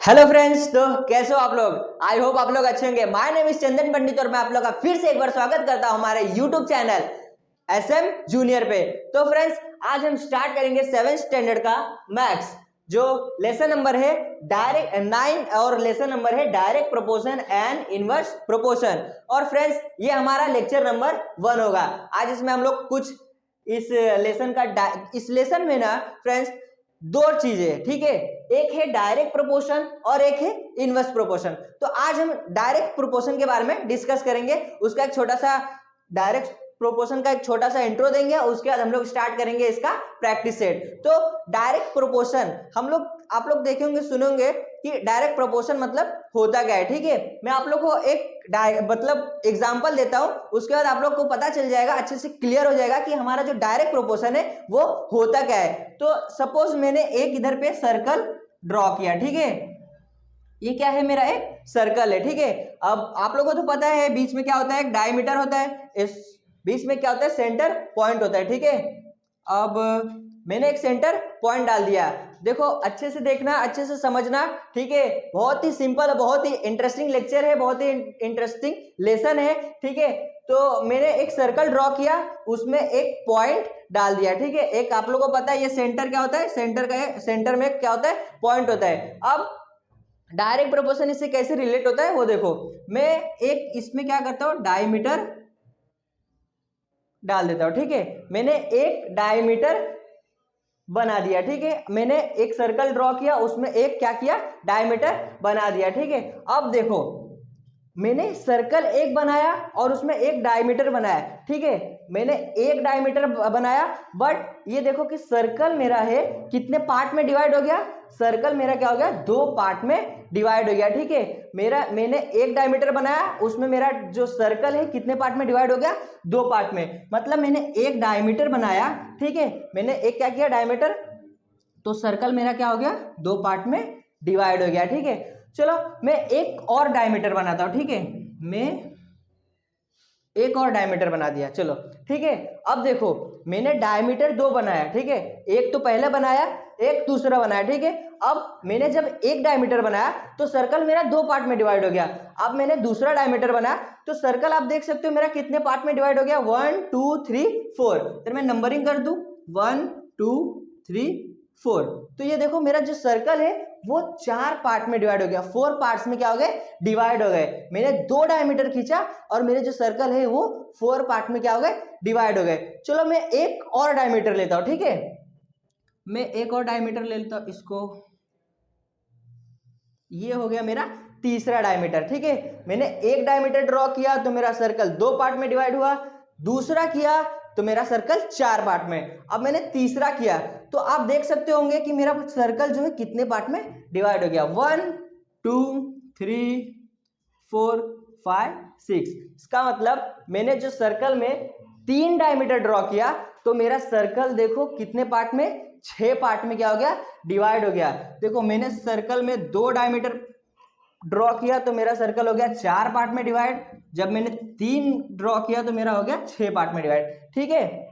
Hello friends, तो कैसे हो आप लोग। आई होप आप लोग अच्छे होंगे। माय नेम इज चंदन पंडित और मैं आप लोग का फिर से एक बार स्वागत करता हूं हमारे यूट्यूब चैनल एसएम जूनियर पे। तो फ्रेंड्स, आज हम स्टार्ट करेंगे 7th स्टैंडर्ड का मैथ्स, जो लेसन नंबर है डायरेक्ट 9 और लेसन नंबर है direct proportion and inverse proportion. और फ्रेंड्स, ये हमारा लेक्चर नंबर 1 होगा। आज इसमें हम लोग कुछ इस लेसन में ना फ्रेंड्स दो चीजें, ठीक है, एक है डायरेक्ट प्रोपोर्शन और एक है इनवर्स प्रोपोर्शन। तो आज हम डायरेक्ट प्रोपोर्शन के बारे में डिस्कस करेंगे। उसका एक छोटा सा डायरेक्ट प्रोपोर्शन का एक छोटा सा इंट्रो देंगे, उसके बाद हम लोग स्टार्ट करेंगे इसका प्रैक्टिस सेट। तो डायरेक्ट प्रोपोर्शन आप लोग देखेंगे सुनेंगे कि डायरेक्ट प्रोपोर्शन मतलब होता क्या है, ठीक है। मैं आप लोग को एक मतलब एग्जांपल देता हूं, उसके बाद आप लोग को पता चल जाएगा, अच्छे से क्लियर हो जाएगा कि हमारा जो डायरेक्ट प्रोपोर्शन है वो होता क्या है। तो सपोज मैंने एक इधर पे सर्कल ड्रॉ किया, ठीक है, ये क्या है, मेरा एक सर्कल है, ठीक है। अब आप लोगों को तो पता है बीच में क्या होता है, एक डायमीटर होता है, इस बीच में क्या होता है, सेंटर पॉइंट होता है, ठीक है। अब मैंने एक सेंटर पॉइंट डाल दिया। देखो अच्छे से देखना, अच्छे से समझना, ठीक है। बहुत ही सिंपल, बहुत ही इंटरेस्टिंग लेक्चर है, बहुत ही इंटरेस्टिंग लेसन है, ठीक है। तो मैंने एक सर्कल ड्रॉ किया, उसमें एक पॉइंट डाल दिया, ठीक है। एक आप लोगों को पता है ये सेंटर क्या होता है, सेंटर में क्या होता है, पॉइंट होता है। अब डायरेक्ट प्रोपोर्शन इससे कैसे रिलेट होता है वो देखो। मैं एक इसमें क्या करता हूं, डायमीटर डाल देता हूं, ठीक है। मैंने एक डायमीटर बना दिया, ठीक है। मैंने एक सर्कल ड्रॉ किया, उसमें एक क्या किया, डायमीटर बना दिया, ठीक है। अब देखो मैंने सर्कल एक बनाया और उसमें एक डायमीटर बनाया, ठीक है। मैंने एक डायमीटर बनाया, बट ये देखो कि सर्कल मेरा है कितने पार्ट में डिवाइड हो गया, सर्कल मेरा क्या हो गया, 2 पार्ट में डिवाइड हो गया, ठीक है। मैंने एक डायमीटर बनाया, उसमें मेरा जो सर्कल है कितने पार्ट में डिवाइड हो गया, 2 पार्ट में। मतलब मैंने एक डायमीटर बनाया, ठीक है, मैंने एक क्या किया, डायमीटर, तो सर्कल मेरा क्या हो गया, 2 पार्ट में डिवाइड हो गया, ठीक है। चलो मैं एक और डायमीटर बनाता हूं, ठीक है। मैं एक और डायमीटर बना दिया, चलो ठीक है। अब देखो मैंने डायमीटर 2 बनाया, ठीक है, एक तो पहले बनाया, एक दूसरा बनाया, ठीक है। अब मैंने जब एक डायमीटर बनाया तो सर्कल मेरा 2 पार्ट में डिवाइड हो गया। अब मैंने दूसरा डायमीटर बनाया तो सर्कल आप देख सकते हो मेरा कितने पार्ट में डिवाइड हो गया, 1 2 3 4। तो मैं नंबरिंग कर दूं, 1 2 3 4। तो ये देखो मेरा जो सर्कल है वो 4 पार्ट में डिवाइड हो गया, 4 पार्ट्स में क्या हो गए, डिवाइड हो गए। मैंने 2 डायमीटर खींचा और मेरे जो सर्कल है वो 4 पार्ट में क्या हो गए, डिवाइड हो गए। चलो मैं एक और डायमीटर लेता हूं, ठीक है। मैं एक और डायमीटर ले लेता हूं, इसको, ये हो गया मेरा तीसरा डायमीटर, ठीक है। मैंने एक डायमीटर ड्रॉ किया तो मेरा सर्कल 2 पार्ट में डिवाइड हुआ, दूसरा किया तो मेरा सर्कल 4 पार्ट में, अब मैंने तीसरा किया तो आप देख सकते होंगे कि मेरा सर्कल जो है कितने पार्ट में डिवाइड हो गया, 1 2 3 4 5 6। इसका मतलब मैंने जो सर्कल में 3 डायमीटर ड्रॉ किया तो मेरा सर्कल देखो कितने पार्ट में, 6 पार्ट में क्या हो गया, डिवाइड हो गया। देखो मैंने सर्कल में 2 डायमीटर ड्रॉ किया तो मेरा सर्कल हो गया 4 पार्ट में डिवाइड, जब मैंने 3 ड्रॉ किया तो मेरा हो गया 6 पार्ट में डिवाइड, ठीक है।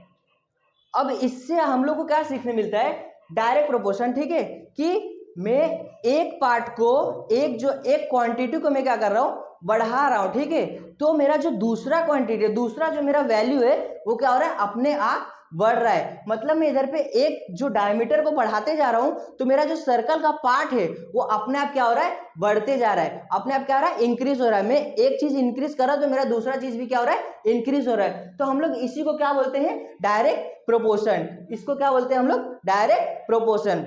अब इससे हम लोग को क्या सीखने मिलता है, डायरेक्ट प्रोपोर्शन, ठीक है, कि मैं एक पार्ट को, एक क्वांटिटी को मैं क्या कर रहा हूं, बढ़ा रहा हूं, ठीक है। तो मेरा जो दूसरा क्वांटिटी, दूसरा जो मेरा वैल्यू है वो क्या हो रहा है, अपने आप बढ़ रहा है। मतलब मैं इधर पे एक जो डायमीटर को बढ़ाते जा रहा हूं तो मेरा जो सर्कल का पार्ट है वो अपने आप क्या हो रहा है, बढ़ते जा रहा है, अपने आप क्या हो रहा है, इंक्रीज हो रहा है। मैं एक चीज इंक्रीज कर रहा हूं तो मेरा दूसरा चीज भी क्या हो रहा है, इंक्रीज हो रहा है। तो हम लोग इसी को क्या बोलते हैं, डायरेक्ट प्रोपोर्शन। इसको क्या बोलते हैं हम लोग, डायरेक्ट प्रोपोर्शन।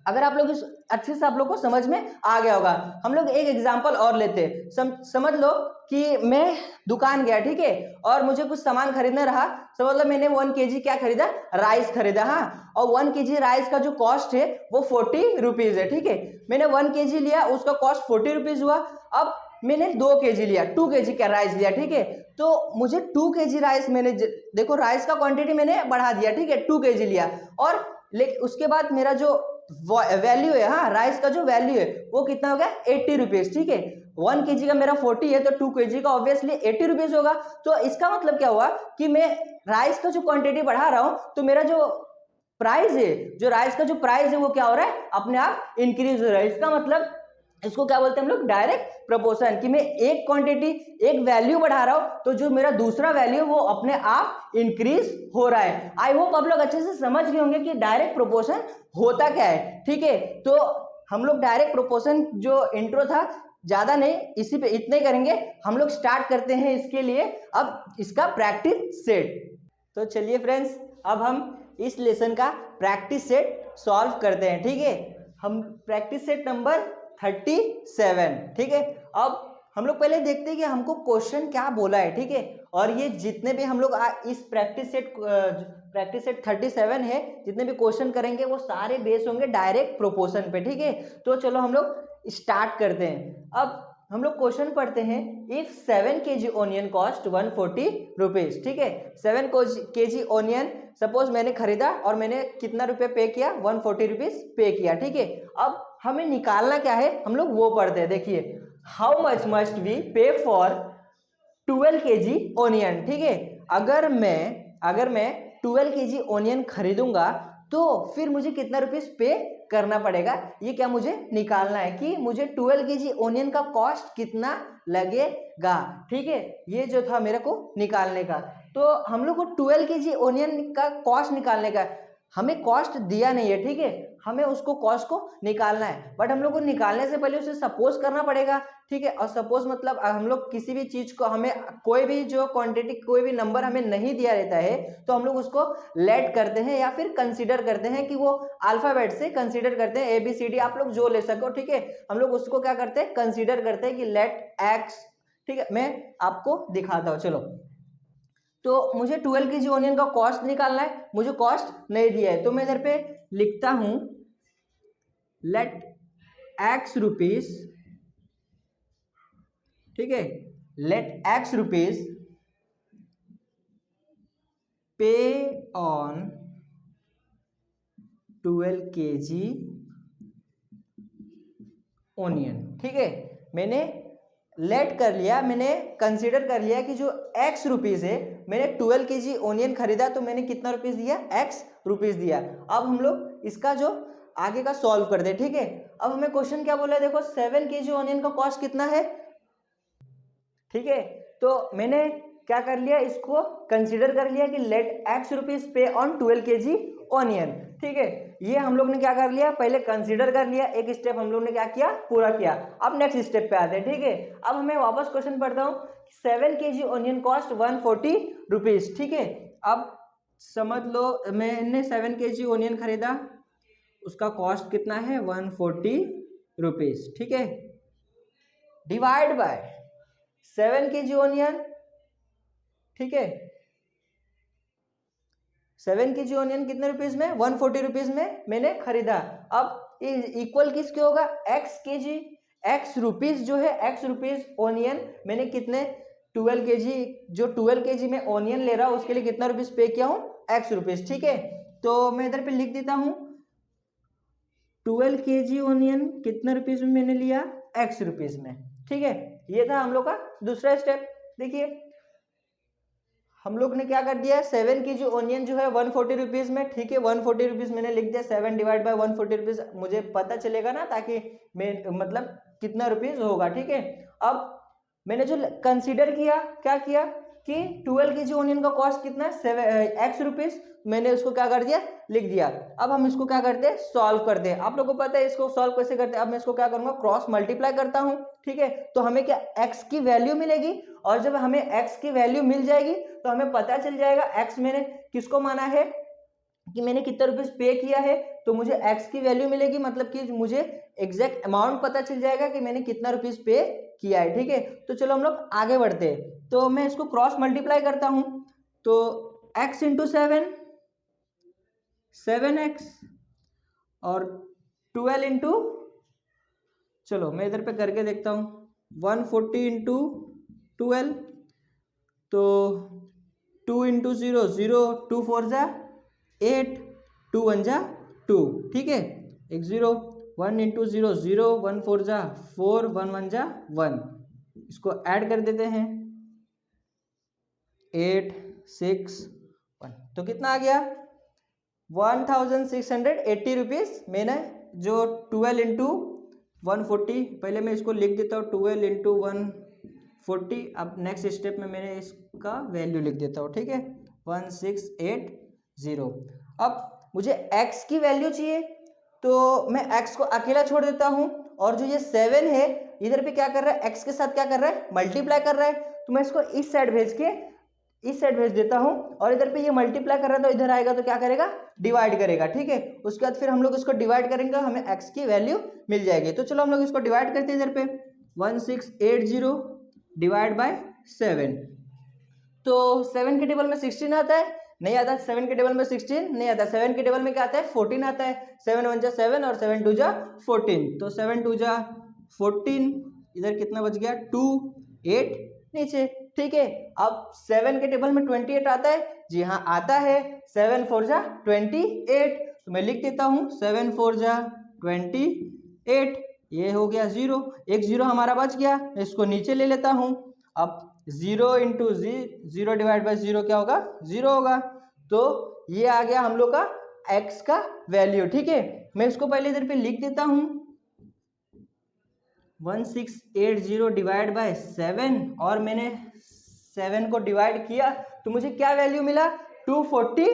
अगर आप लोग इस अच्छे से आप लोग को समझ में आ गया होगा। हम लोग एक एग्जांपल और लेते हैं। समझ लो कि मैं दुकान गया, ठीक है, और मुझे कुछ सामान खरीदना रहा। समझ लो मैंने 1 kg क्या खरीदा, राइस खरीदा, हाँ। और 1 kg राइस का जो कॉस्ट है वो 40 रुपीज है, ठीक है। मैंने 1 kg लिया, उसका कॉस्ट 40 रुपीज हुआ। अब मैंने 2 kg लिया, 2 kg का राइस लिया, ठीक है। तो मुझे 2 kg राइस, मैंने देखो राइस का क्वांटिटी मैंने बढ़ा दिया, ठीक है, 2 kg लिया। और उसके बाद मेरा जो वैल्यू है, हाँ, राइस का जो वैल्यू है वो कितना हो गया, 80 रुपीज, ठीक है। 1 kg का मेरा 40 है तो 2 kg का ऑब्वियसली 80 रुपीज होगा। तो इसका मतलब क्या हुआ कि मैं राइस का जो क्वांटिटी बढ़ा रहा हूं तो मेरा जो प्राइस है, जो राइस का जो प्राइस है वो क्या हो रहा है, अपने आप इंक्रीज हो रहा है। इसका मतलब इसको क्या बोलते हैं हम लोग, डायरेक्ट प्रोपोर्शन, कि मैं एक क्वांटिटी एक वैल्यू बढ़ा रहा हूं तो जो मेरा दूसरा वैल्यू वो अपने आप इंक्रीज हो रहा है। आई होप आप लोग अच्छे से समझ गए होंगे कि डायरेक्ट प्रोपोर्शन होता क्या है। ठीक है, तो हम लोग डायरेक्ट प्रोपोर्शन जो इंट्रो था ज्यादा नहीं, इसी पे इतने करेंगे। हम लोग स्टार्ट करते हैं इसके लिए अब इसका प्रैक्टिस सेट। तो चलिए फ्रेंड्स, अब हम इस लेसन का प्रैक्टिस सेट सॉल्व करते हैं। ठीक है, हम प्रैक्टिस सेट नंबर 37। ठीक है, अब हम लोग पहले देखते हैं कि हमको क्वेश्चन क्या बोला है। ठीक है, और ये जितने भी हम लोग इस प्रैक्टिस सेट 37 है, जितने भी क्वेश्चन करेंगे वो सारे बेस होंगे डायरेक्ट प्रोपोर्शन पे। ठीक है, तो चलो हम लोग स्टार्ट करते हैं। अब हम लोग क्वेश्चन पढ़ते हैं, if 7 kg onion cost 140 rupees. ठीक है, 7 kg ओनियन सपोज मैंने खरीदा और मैंने कितना रुपये पे किया, 140 रुपीज पे किया। ठीक है, अब हमें निकालना क्या है, हम लोग वो पढ़ते हैं। देखिए, हाउ मच मस्ट वी पे फॉर 12 kg ओनियन। ठीक है, अगर मैं 12 kg ओनियन खरीदूंगा तो फिर मुझे कितना रुपीस पे करना पड़ेगा, ये क्या मुझे निकालना है कि मुझे 12 kg ओनियन का कॉस्ट कितना लगेगा। ठीक है, ये जो था मेरे को निकालने का, तो हम लोग को 12 kg ओनियन का कॉस्ट निकालने का, हमें कॉस्ट दिया नहीं है। ठीक है, हमें उसको कॉस्ट को निकालना है, बट हम लोग को निकालने से पहले उसे सपोज करना पड़ेगा। ठीक है, और सपोज मतलब हम लोग किसी भी चीज को, हमें कोई भी जो क्वांटिटी कोई भी नंबर हमें नहीं दिया रहता है तो हम लोग उसको लेट करते हैं या फिर कंसीडर करते हैं कि वो अल्फाबेट से कंसीडर करते हैं, ABCD आप लोग जो ले सको। ठीक है, हम लोग उसको क्या करते हैं, कंसीडर करते हैं कि लेट एक्स। ठीक है, मैं आपको दिखाता हूँ। चलो, तो मुझे 12 kg ओनियन का कॉस्ट निकालना है, मुझे कॉस्ट नहीं दिया है, तो मैं इधर पे लिखता हूं लेट एक्स रुपीज। ठीक है, लेट एक्स रुपीज पे ऑन 12 kg ओनियन। ठीक है, मैंने लेट कर लिया, मैंने कंसीडर कर लिया कि जो एक्स रुपीज है, मैंने 12 kg ओनियन खरीदा तो मैंने कितना रुपीस दिया, एक्स रुपीस दिया। अब हम लोग इसका जो आगे का सॉल्व कर दे। ठीक है, अब हमें क्वेश्चन क्या बोला है, देखो 7 kg ओनियन का कॉस्ट कितना है। ठीक है, तो मैंने क्या कर लिया, इसको कंसीडर कर लिया कि लेट एक्स रुपीज पे ऑन 12 kg ओनियन। ठीक है, ये हम लोग ने क्या कर लिया, पहले कंसीडर कर लिया, एक स्टेप हम लोग ने क्या किया, पूरा किया। अब नेक्स्ट स्टेप पे आते हैं। ठीक है, अब हमें वापस क्वेश्चन पढ़ता हूँ, 7 kg ओनियन कॉस्ट 140 रुपीज। ठीक है, अब समझ लो मैंने 7 kg ओनियन खरीदा, उसका कॉस्ट कितना है, 140 रुपीज। ठीक है, डिवाइड बाय 7 kg ओनियन। ठीक है, 7 kg ओनियन कितने रुपीज में, 140 रुपीज में मैंने खरीदा। अब इक्वल किसके होगा, एक्स kg, एक्स रुपीज जो है, एक्स रुपीज ओनियन मैंने कितने 12 kg, जो 12 kg में ओनियन ले रहा हूं उसके लिए कितना रुपीज पे किया हूं, एक्स रुपीज। ठीक है, तो मैं इधर पे लिख देता हूं 12 kg ओनियन कितने रुपीज में मैंने लिया, एक्स रुपीज में। ठीक है, ये था हम लोग का दूसरा स्टेप। देखिए, हम लोग ने क्या कर दिया, 7 kg ओनियन जो है 140 रुपीज में। ठीक है, 140 रुपीज मैंने लिख दिया, 7 डिवाइड बाय 140 रुपीज, मुझे पता चलेगा ना, ताकि मैं मतलब कितना रुपीज होगा। ठीक है, अब मैंने जो कंसीडर किया, क्या किया कि 12 kg ओनियन का कॉस्ट कितना है, एक्स रुपीज, मैंने उसको क्या कर दिया, लिख दिया। अब हम इसको क्या करते हैं, सॉल्व करते हैं। आप लोगों को पता है इसको सॉल्व कैसे करते हैं। अब मैं इसको क्या करूंगा, क्रॉस मल्टीप्लाई करता हूं। ठीक है, तो हमें क्या, एक्स की वैल्यू मिलेगी, और जब हमें एक्स की वैल्यू मिल जाएगी तो हमें पता चल जाएगा एक्स मैंने किसको माना है, कि मैंने कितना रुपीज पे किया है, तो मुझे एक्स की वैल्यू मिलेगी, मतलब कि मुझे एग्जैक्ट अमाउंट पता चल जाएगा कि मैंने कितना रुपीज पे किया है। ठीक है, तो चलो हम लोग आगे बढ़ते हैं। तो मैं इसको क्रॉस मल्टीप्लाई करता हूं, तो x इंटू 7x, और 12 इंटू, चलो मैं इधर पे करके देखता हूं, 140 इंटू 12, तो 2 इंटू 0 0, 2 4 जा 8, 2 1 जा 2। ठीक है, एक 0, 1 इंटू 0 0, 1 4 जा 4, 1 1 जा 1, इसको ऐड कर देते हैं, 8 6 1, तो कितना आ गया, 1680 रुपीज। मैंने जो 12 इंटू 140, पहले मैं इसको लिख देता हूँ 12 इंटू 140। अब नेक्स्ट स्टेप में मैंने इसका वैल्यू लिख देता हूँ, ठीक है, 1680। अब मुझे x की वैल्यू चाहिए तो मैं x को अकेला छोड़ देता हूँ, और जो ये 7 है इधर पे क्या कर रहा है, x के साथ क्या कर रहा है, मल्टीप्लाई कर रहा है, तो मैं इसको इस साइड भेज देता हूँ, और इधर पे ये मल्टीप्लाई कर रहा है तो इधर आएगा तो क्या करेगा, डिवाइड करेगा, ठीक है। उसके बाद फिर हम लोग इसको डिवाइड करेंगे, हमें x की वैल्यू मिल जाएगी। तो चलो हम लोग इसको डिवाइड करते हैं इधर पे, 1680 डिवाइड बाय 7। तो 7 के टेबल में 16 आता है, नहीं आता। 7 के टेबल में 16 नहीं आता। 7 के टेबल में क्या आता है, 14 आता है। 7 1 जा 7 और 7 2 जा 14, तो 7 2 जा 14, इधर कितना बच गया, 2 8 नीचे, ठीक है। अब 7 के टेबल में 28 आता है, जी हाँ आता है। 7 4 जा 28, तो मैं लिख देता हूँ 7 4 जा 28, ये हो गया 0, एक 0 हमारा बच गया, इसको नीचे ले लेता हूँ। अब 0 इंटू 0 डिवाइड बाई 0 क्या होगा, 0 होगा। तो ये आ गया हम लोग का x का वैल्यू, ठीक है। मैं इसको पहले इधर पे लिख देता हूँ, 1680 डिवाइड बाय 7, और मैंने 7 को डिवाइड किया तो मुझे क्या वैल्यू मिला, 240,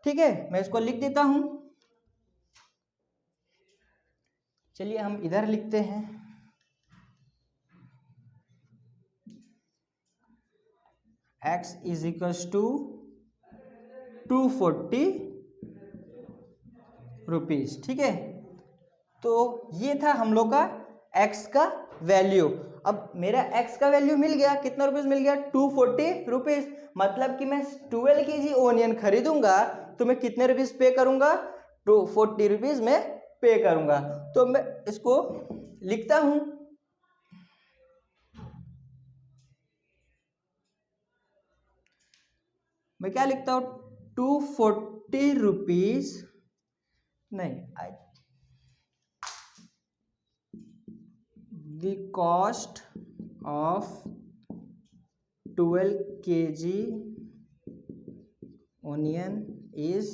ठीक है। मैं इसको लिख देता हूँ। चलिए हम इधर लिखते हैं, x is equals to 240 rupees, ठीक है। तो ये था हम लोग का x का वैल्यू। अब मेरा x का वैल्यू मिल गया, कितना रुपीज मिल गया, 240 रुपीज। मतलब कि मैं 12 kg ओनियन खरीदूंगा तो मैं कितने रुपीज पे करूंगा, 240 रुपीज में पे करूंगा। तो मैं इसको लिखता हूं, मैं क्या लिखता हूं, 240 रुपीज नहीं, the cost of 12 kg onion is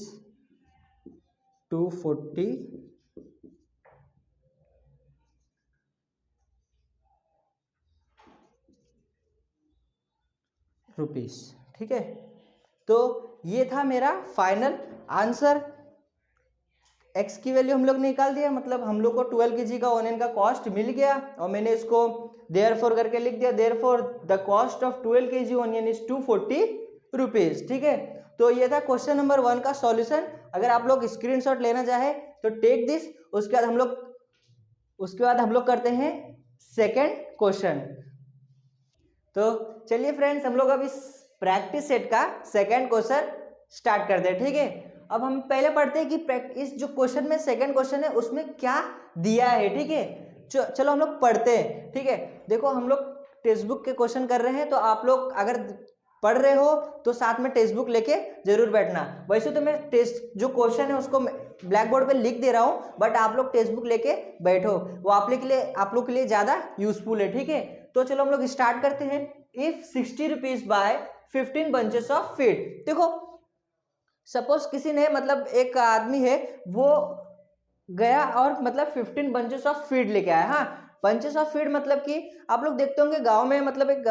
240 rupees, ठीक है। तो ये था मेरा फाइनल आंसर। x की वैल्यू हम लोग ने निकाल दिया, मतलब हम लोग को 12 kg का ओनियन का कॉस्ट मिल गया, और मैंने इसको देयरफॉर करके लिख दिया, therefore the cost of 12 kg onion is 240 rupees, ठीक है। तो ये था क्वेश्चन नंबर 1 का सॉल्यूशन। अगर आप लोग स्क्रीनशॉट लेना चाहे तो टेक दिस। उसके बाद हम लोग करते हैं सेकेंड क्वेश्चन। तो चलिए फ्रेंड्स, हम लोग अब इस प्रैक्टिस सेट का सेकेंड क्वेश्चन स्टार्ट करते हैं, ठीक है। अब हम पहले पढ़ते हैं कि इस जो क्वेश्चन में सेकंड क्वेश्चन है उसमें क्या दिया है, ठीक है। चलो हम लोग पढ़ते हैं, ठीक है। देखो हम लोग टेक्स्ट बुक के क्वेश्चन कर रहे हैं, तो आप लोग अगर पढ़ रहे हो तो साथ में टेक्स्ट बुक लेके जरूर बैठना। वैसे तो मैं टेक्स्ट जो क्वेश्चन है उसको ब्लैक बोर्ड पे लिख दे रहा हूँ, बट आप लोग टेक्स्ट बुक लेके बैठो, वो आप लोग के लिए ज़्यादा यूजफुल है, ठीक है। तो चलो हम लोग स्टार्ट करते हैं। If 60 rupees buy 15 bunches of feed. देखो सपोज किसी ने, मतलब एक आदमी है, वो गया और मतलब 15 बंचेस ऑफ फीड लेके आया। हाँ, बंचेस ऑफ फीड मतलब कि आप लोग देखते होंगे गांव में, मतलब एक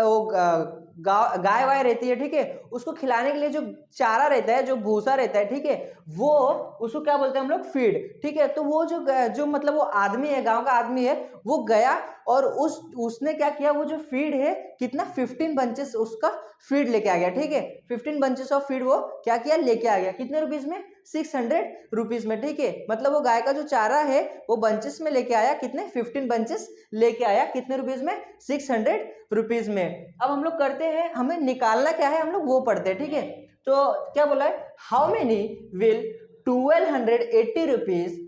गाय वाय रहती है, ठीक है। उसको खिलाने के लिए जो चारा रहता है, जो भूसा रहता है, ठीक है, वो उसको क्या बोलते हैं हम लोग, फीड, ठीक है। तो वो जो मतलब वो आदमी है, गांव का आदमी है, वो गया और उसने क्या किया, वो जो फीड है कितना 15 बंचेस उसका फीड लेके आ गया, ठीक है। 15 बंचेस ऑफ फीड वो क्या किया, लेके आ गया, कितने रुपीज में, 600 रुपीज में, ठीक है। मतलब वो गाय का जो चारा है वो बंचेस में लेके आया, कितने, 15 बंचेस लेके आया, कितने रुपीज में, 600 रुपीज में। अब हम लोग करते हैं, हमें निकालना क्या है, हम लोग वो पढ़ते हैं, ठीक है। तो क्या बोला है, how many will 1280 rupees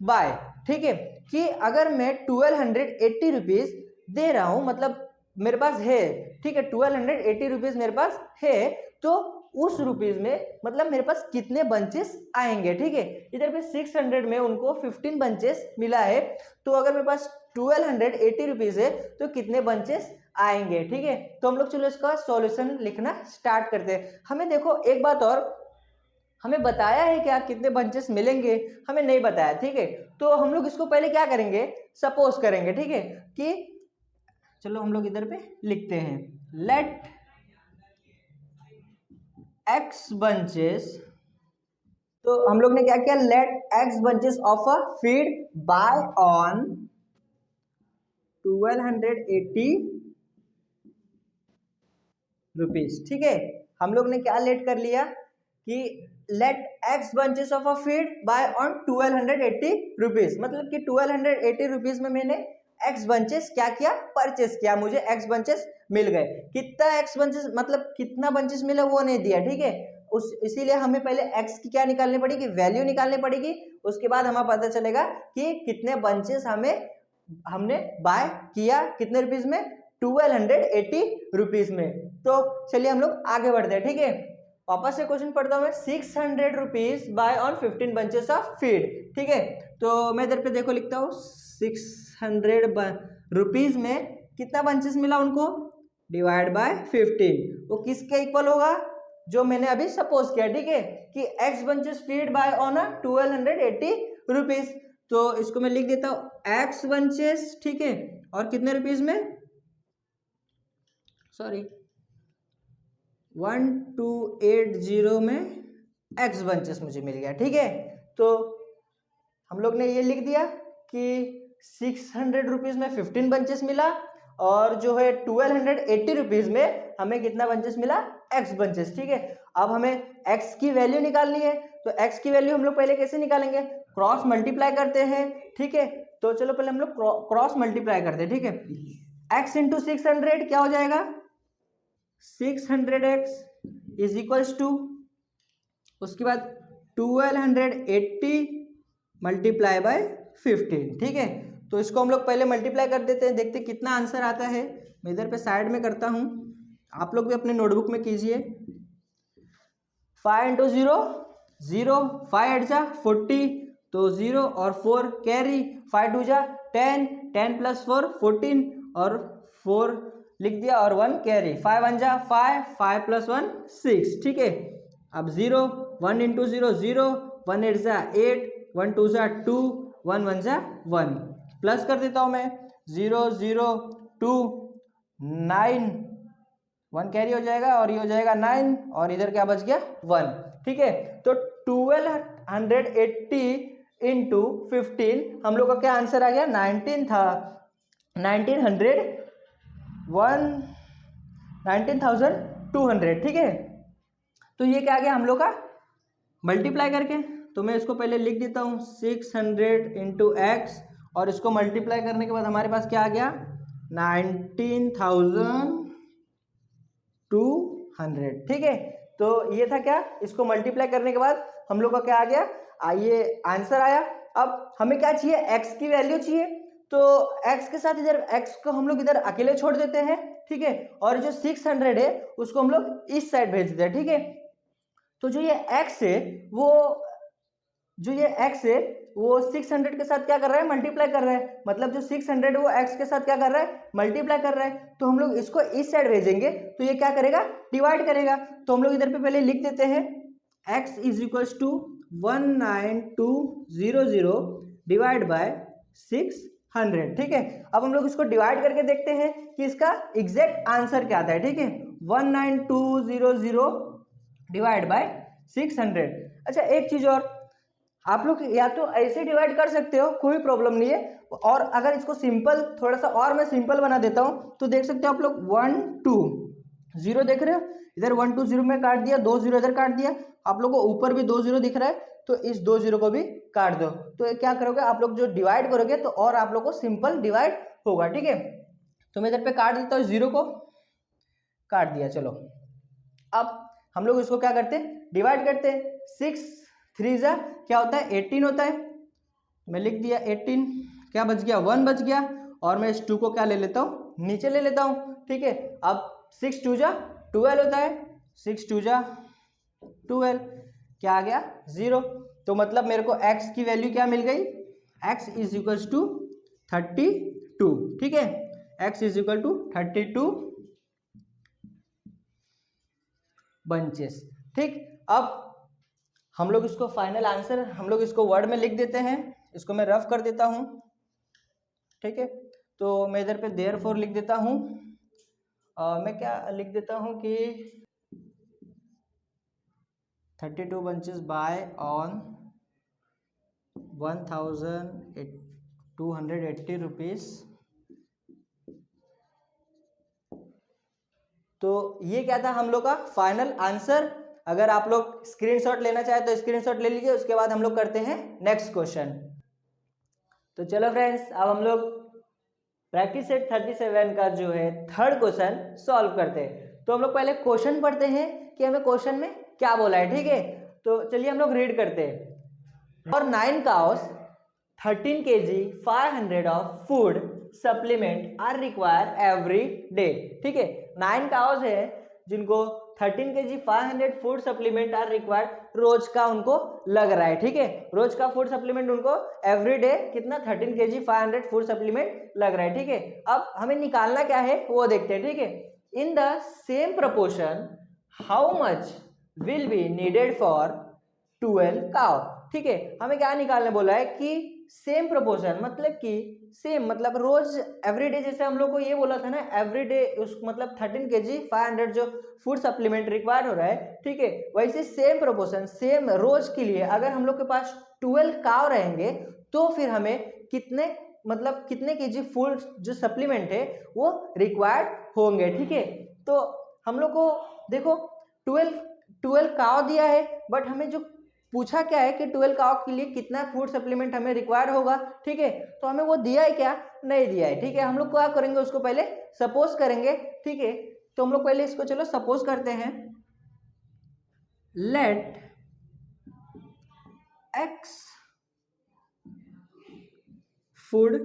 buy, ठीक है। कि अगर मैं 1280 रुपीज दे रहा हूं, मतलब मेरे पास है, ठीक है, 1280 रुपीज मेरे पास है, तो उस रुपीज में मतलब मेरे पास कितने बंचेस आएंगे, ठीक है। इधर पे 600 में उनको 15 बंचेस मिला है, तो अगर मेरे पास 1280 रुपीज है तो कितने बंचेस आएंगे, ठीक है। तो हम लोग चलो इसका सॉल्यूशन लिखना स्टार्ट करते हैं। हमें देखो एक बात और, हमें बताया है क्या कितने बंचेस मिलेंगे, हमें नहीं बताया, ठीक है। तो हम लोग इसको पहले क्या करेंगे, सपोज करेंगे, ठीक है, कि चलो हम लोग इधर पे लिखते हैं, लेट एक्स बंचेस। तो हम लोग ने क्या किया, let x bunches of a feed buy on 1280 rupees, ठीक है। हम लोग ने क्या लेट कर लिया कि let x bunches of a feed buy on 1280 rupees, मतलब कि 1280 रुपीज में मैंने एक्स बंचेस क्या किया, परचेस किया, मुझे एक्स बंचेस मिल गए। कितना एक्स बंचेस मतलब कितना बंचेस मिला वो नहीं दिया, ठीक है। उस इसीलिए हमें पहले एक्स की क्या निकालनी पड़ेगी, वैल्यू निकालनी पड़ेगी। उसके बाद हमें पता चलेगा कि कितने बंचेस हमने बाय किया, कितने रुपीज में, 1280 रुपीज में। तो चलिए हम लोग आगे बढ़ते हैं, ठीक है। वापस से क्वेश्चन पढ़ता हूँ मैं, 600 rupees buy on 15 bunches of feed, ठीक है। तो मैं इधर पे देखो लिखता हूँ 600 रुपीज में कितना बंचेस मिला उनको, डिवाइड बाय 15, वो किसके इक्वल होगा, जो मैंने अभी सपोज किया, ठीक है, कि x bunches feed buy on 1280 rupees. तो इसको मैं लिख देता हूँ एक्स बंचेस, ठीक है, और कितने रुपीज में, सॉरी 1280 में एक्स बंचेस मुझे मिल गया, ठीक है। तो हम लोग ने ये लिख दिया कि 600 रुपीज में 15 बंचेस मिला, और जो है 1280 रुपीज में हमें कितना बंचेस मिला, एक्स बंचेस, ठीक है। अब हमें एक्स की वैल्यू निकालनी है, तो एक्स की वैल्यू हम लोग पहले कैसे निकालेंगे, क्रॉस मल्टीप्लाई करते हैं, ठीक है। तो चलो पहले हम लोग क्रॉस मल्टीप्लाई करते हैं, ठीक है। एक्स इंटू 600 क्या हो जाएगा, 600x इज इक्वल्स टू, उसके बाद 1280 मल्टीप्लाई बाय 15, ठीक है। तो इसको हम लोग पहले मल्टीप्लाई कर देते हैं, देखते हैं कितना आंसर आता है। मैं इधर पे साइड में करता हूँ, आप लोग भी अपने नोटबुक में कीजिए। 5 इंटू 0 0, 5 8 जा 40, तो 0 और 4 कैरी, 5 2 जा 10, 10 प्लस 4 14, और 4 लिख दिया और 1 कैरी, 5 1 जा 5, 5 प्लस 1 6, ठीक है। अब 0, 1 इंटू 0 0, 1 8 जा 8, 1 2 जा 2, 1 1 जा 1, प्लस कर देता हूँ मैं, 0 0 2 9, 1 कैरी हो जाएगा और ये हो जाएगा 9, और इधर क्या बच गया 1, ठीक है। तो 1280 इंटू 15 हम लोग का क्या आंसर आ गया, 19 था, 19,200, ठीक है। तो ये क्या आ गया हम लोग का मल्टीप्लाई करके, तो मैं इसको पहले लिख देता हूँ 600 इंटू एक्स, और इसको मल्टीप्लाई करने के बाद हमारे पास क्या आ गया, 19,200, ठीक है। तो ये था क्या, इसको मल्टीप्लाई करने के बाद हम लोग का क्या आ गया, ये आंसर आया। अब हमें क्या चाहिए, एक्स की वैल्यू चाहिए, तो एक्स के साथ इधर एक्स को हम लोग इधर अकेले छोड़ देते हैं, ठीक है। और जो 600 है उसको हम लोग इस साइड भेज देते हैं, ठीक है। तो जो ये x है वो 600 के साथ क्या कर रहा है, मल्टीप्लाई कर रहा है, मतलब जो 600 है वो x के साथ क्या कर रहा है, मल्टीप्लाई कर रहा है। तो हम लोग इसको इस साइड भेजेंगे तो ये क्या करेगा, डिवाइड करेगा। तो हम लोग इधर पे पहले लिख देते हैं x is equals to 19200 divide by 600, ठीक है। अब हम लोग इसको डिवाइड करके देखते हैं कि इसका एग्जैक्ट आंसर क्या आता है, ठीक है। 19200 डिवाइड बाय 600। अच्छा एक चीज और, आप लोग या तो ऐसे डिवाइड कर सकते हो, कोई प्रॉब्लम नहीं है, और अगर इसको सिंपल थोड़ा सा और मैं सिंपल बना देता हूं तो देख सकते हो आप लोग 1 2 0 देख रहे हो, इधर 1 2 0 में काट दिया, 2 0 इधर काट दिया, आप लोग को ऊपर भी 2 0 दिख रहा है, तो इस 2 0 को भी काट दो। तो क्या करोगे आप लोग, जो डिवाइड करोगे तो और आप लोग को सिंपल डिवाइड होगा, ठीक है। तो मैं इधर पे काट देता हूँ, 0 को काट दिया। चलो अब हम लोग इसको क्या करते हैं, डिवाइड करते हैं। 6 3 जा क्या होता है, 18 होता है। मैं लिख दिया 18, क्या बच गया, 1 बच गया, और मैं इस 2 को क्या ले लेता हूँ, नीचे ले लेता हूँ, ठीक है। अब 6 2 जा 12 होता है, 6 2 जा 12, क्या आ गया 0। तो मतलब मेरे को x की वैल्यू क्या मिल गई, x इज इक्वल्स टू 32, ठीक है। x is equal to 32 bunches, ठीक। अब हम लोग इसको फाइनल आंसर हम लोग इसको वर्ड में लिख देते हैं। इसको मैं रफ कर देता हूँ, ठीक है। तो मैं इधर पे देयरफॉर लिख देता हूँ। मैं क्या लिख देता हूँ कि 32 bunches buy on 1280 रुपीज़। तो ये क्या था हम लोग का फाइनल आंसर। अगर आप लोग स्क्रीनशॉट लेना चाहे तो स्क्रीनशॉट ले लीजिए। उसके बाद हम लोग करते हैं नेक्स्ट क्वेश्चन। तो चलो फ्रेंड्स, अब हम लोग प्रैक्टिस सेट 37 का जो है थर्ड क्वेश्चन सॉल्व करते हैं। तो हम लोग पहले क्वेश्चन पढ़ते हैं कि हमें क्वेश्चन में क्या बोला है, ठीक है। तो चलिए हम लोग रीड करते हैं। और 9 cows 13 kg 500 of food supplement are require every day, ठीक है। 9 cows है जिनको 13 kg 500 food supplement are required, रोज का उनको लग रहा है, ठीक है। रोज का फूड सप्लीमेंट उनको एवरी डे कितना 13 kg 500 फूड सप्लीमेंट लग रहा है, ठीक है। अब हमें निकालना क्या है वो देखते हैं, ठीक है। In the same proportion how much will be needed for 12 cow, ठीक है। हमें क्या निकालने बोला है कि सेम प्रोपोर्शन मतलब कि सेम मतलब रोज एवरीडे, जैसे हम लोग को ये बोला था ना एवरीडे, उस मतलब 13 kg 500 जो फूड सप्लीमेंट रिक्वायर्ड हो रहा है, ठीक है। वैसे सेम प्रोपोर्शन सेम रोज के लिए अगर हम लोग के पास 12 काव रहेंगे तो फिर हमें कितने मतलब कितने केजी फूड जो सप्लीमेंट है वो रिक्वायर्ड होंगे, ठीक है। तो हम लोग को देखो 12 काव दिया है, बट हमें जो पूछा क्या है कि 12 काव के लिए कितना फूड सप्लीमेंट हमें रिक्वायर होगा, ठीक है। तो हमें वो दिया है क्या, नहीं दिया है, ठीक है। हम लोग क्या करेंगे उसको पहले सपोज करेंगे, ठीक है। तो हम लोग पहले इसको चलो सपोज करते हैं। Let x food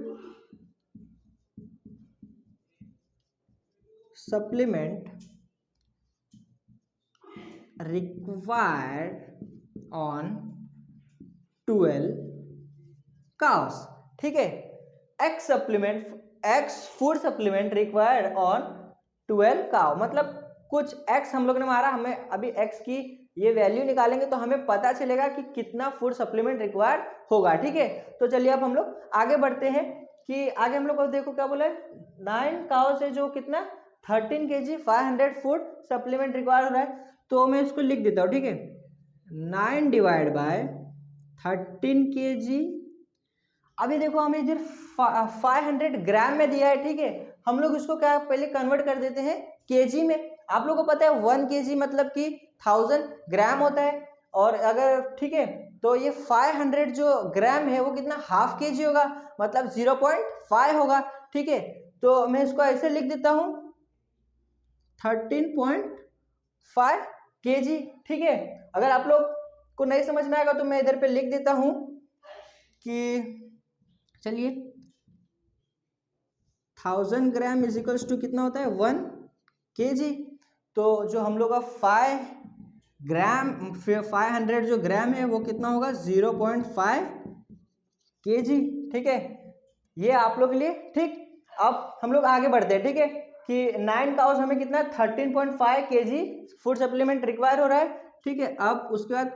supplement required on 12 cows, ठीक है। X food supplement required on 12 cow, मतलब कुछ एक्स हम लोग ने मारा, हमें अभी एक्स की ये वैल्यू निकालेंगे तो हमें पता चलेगा कि कितना फूड सप्लीमेंट रिक्वायर्ड होगा, ठीक है। तो चलिए अब हम लोग आगे बढ़ते हैं कि आगे हम लोग को देखो क्या बोला है। 9 cows है जो कितना 13 kg 500 फूड सप्लीमेंट रिक्वायर्ड हो रहा है। तो मैं इसको लिख देता हूँ, ठीक है। 9 डिवाइड बाय 13 kg। अभी देखो हमें इधर 500 ग्राम में दिया है, ठीक है। हम लोग इसको क्या पहले कन्वर्ट कर देते हैं केजी में। आप लोगों को पता है 1 kg मतलब कि 1000 ग्राम होता है। और अगर ठीक है तो ये 500 जो ग्राम है वो कितना हाफ केजी होगा, मतलब 0.5 होगा, ठीक है। तो मैं इसको ऐसे लिख देता हूँ 13.5 kg, ठीक है। अगर आप लोग को नहीं समझ में आएगा तो मैं इधर पे लिख देता हूं कि चलिए 1000 ग्राम इज इक्वल्स टू कितना होता है 1 kg। तो जो हम लोग का 500 जो ग्राम है वो कितना होगा 0.5 kg, ठीक है। ये आप लोग के लिए, ठीक। अब हम लोग आगे बढ़ते हैं, ठीक है, कि 9 काउस हमें कितना 13.5 kg फूड सप्लीमेंट रिक्वायर हो रहा है, ठीक है। अब उसके बाद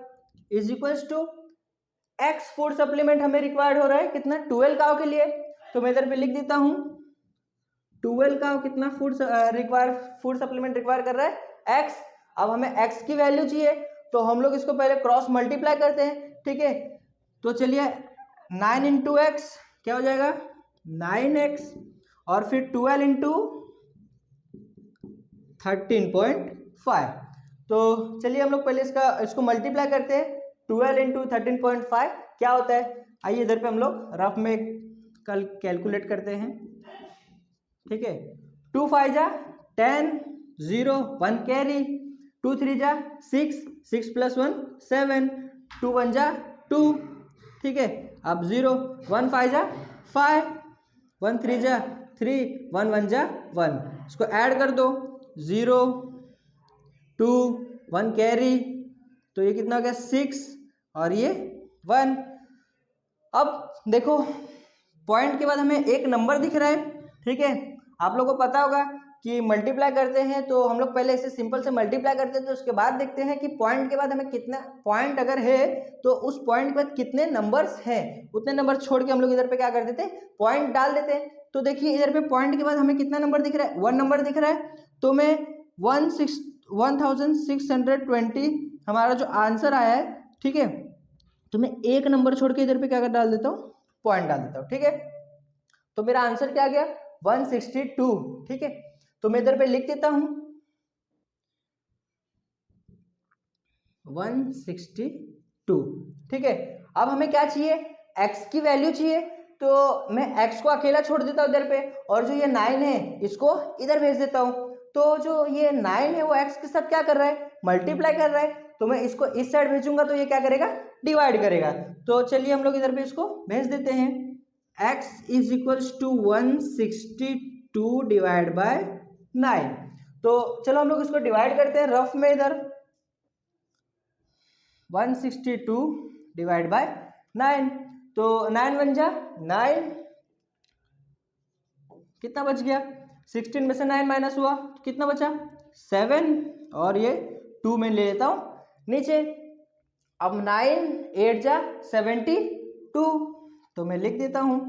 is equals to x food supplement हमें रिक्वायर्ड हो रहा है कितना 12 काउ के लिए। तो मैं इधर पे लिख देता हूँ 12 काउ कितना फूड सप्लीमेंट रिक्वायर कर रहा है एक्स। अब हमें एक्स की वैल्यू चाहिए तो हम लोग इसको पहले क्रॉस मल्टीप्लाई करते हैं, ठीक है। तो चलिए 9 इंटू एक्स क्या हो जाएगा 9x और फिर 12 इंटू 13.5। तो चलिए हम लोग पहले इसको मल्टीप्लाई करते हैं। 12 इंटू 13.5 क्या होता है, आइए इधर पे हम लोग रफ में कल कैलकुलेट करते हैं, ठीक है। 2 5 जा 10, 0 1 कैरी, 2 3 जा 6, 6 प्लस 1 7, 2 1 जा 2, ठीक है। अब 0 1 5 जा 5, 1 3 जा 3, 1 1 जा 1, इसको ऐड कर दो 0 2 1 कैरी, तो ये कितना हो गया 6 और ये 1। अब देखो पॉइंट के बाद हमें एक नंबर दिख रहा है, ठीक है। आप लोगों को पता होगा कि मल्टीप्लाई करते हैं, तो हम लोग पहले इसे सिंपल से मल्टीप्लाई करते हैं, तो उसके बाद देखते हैं कि पॉइंट के बाद हमें कितना पॉइंट अगर है तो उस पॉइंट के बाद कितने नंबर्स हैं, उतने नंबर छोड़ के हम लोग इधर पे क्या कर देते हैं, पॉइंट डाल देते हैं। तो देखिए इधर पे पॉइंट के बाद हमें कितना नंबर दिख रहा है, 1 नंबर दिख रहा है। तो मैं 1620 हमारा जो आंसर आया है, ठीक है, तो मैं एक नंबर छोड़ के इधर पे क्या कर डाल देता हूँ, पॉइंट डाल देता हूँ, ठीक है। तो मेरा आंसर क्या आ गया, 162, ठीक है। तो मैं इधर पे लिख देता हूं 162, ठीक है। अब हमें क्या चाहिए, x की वैल्यू चाहिए, तो मैं x को अकेला छोड़ देता हूं इधर पे, और जो ये 9 है इसको इधर भेज देता हूं। तो जो ये 9 है वो x के साथ क्या कर रहा है, मल्टीप्लाई कर रहा है, तो मैं इसको इस साइड भेजूंगा तो ये क्या करेगा, डिवाइड करेगा। तो चलिए हम लोग इधर पे इसको भेज देते हैं, x is equals to 162 divide by 9। तो चलो हम लोग इसको डिवाइड करते हैं रफ में इधर, 162 डिवाइड बाय 9, तो 9 बन जा 9, कितना बच गया, 16 में से 9 माइनस हुआ तो कितना बचा, 7, और ये 2 में ले लेता हूँ नीचे। अब 9 8 जा 72, तो मैं लिख देता हूँ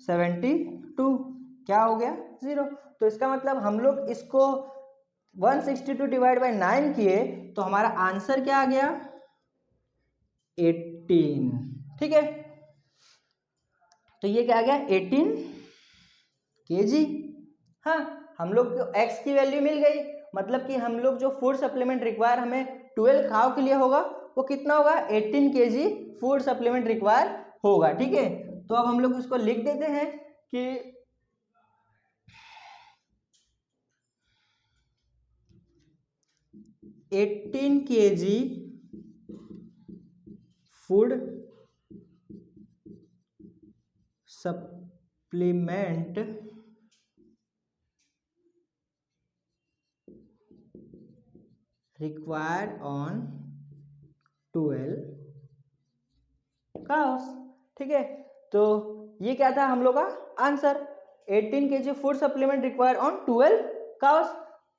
72, क्या हो गया 0। तो इसका मतलब हम लोग इसको 162 डिवाइड बाय 9 किए तो हमारा आंसर क्या आ गया, 18, ठीक है। तो ये क्या आ गया, 18 kg। हाँ, हम लोग को x की वैल्यू मिल गई, मतलब कि हम लोग जो फूड सप्लीमेंट रिक्वायर हमें 12 काउ के लिए होगा वो कितना होगा, 18 kg फूड सप्लीमेंट रिक्वायर होगा, ठीक है। तो अब हम लोग इसको लिख देते हैं कि eighteen kg food supplement required on 12 cows, ठीक है। तो ये क्या था हम लोग का answer, 18 kg food supplement required on 12 cows.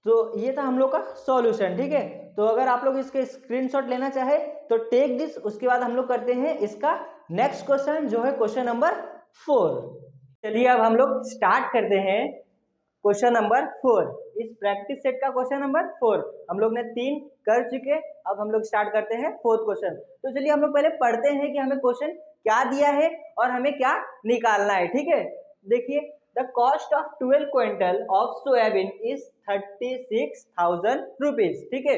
तो ये था हम लोग का सॉल्यूशन, ठीक है। तो अगर आप लोग इसके स्क्रीनशॉट लेना चाहे तो टेक दिस, उसके बाद हम लोग करते हैं इसका नेक्स्ट क्वेश्चन जो है क्वेश्चन नंबर 4। चलिए अब हम लोग स्टार्ट करते हैं क्वेश्चन नंबर 4, इस प्रैक्टिस सेट का क्वेश्चन नंबर 4 हम लोग ने 3 कर चुके। अब हम लोग स्टार्ट करते हैं 4th क्वेश्चन। तो चलिए हम लोग पहले पढ़ते हैं कि हमें क्वेश्चन क्या दिया है और हमें क्या निकालना है, ठीक है। देखिए, the cost of 12 quintal of soybean is 36,000 rupees, ठीक है।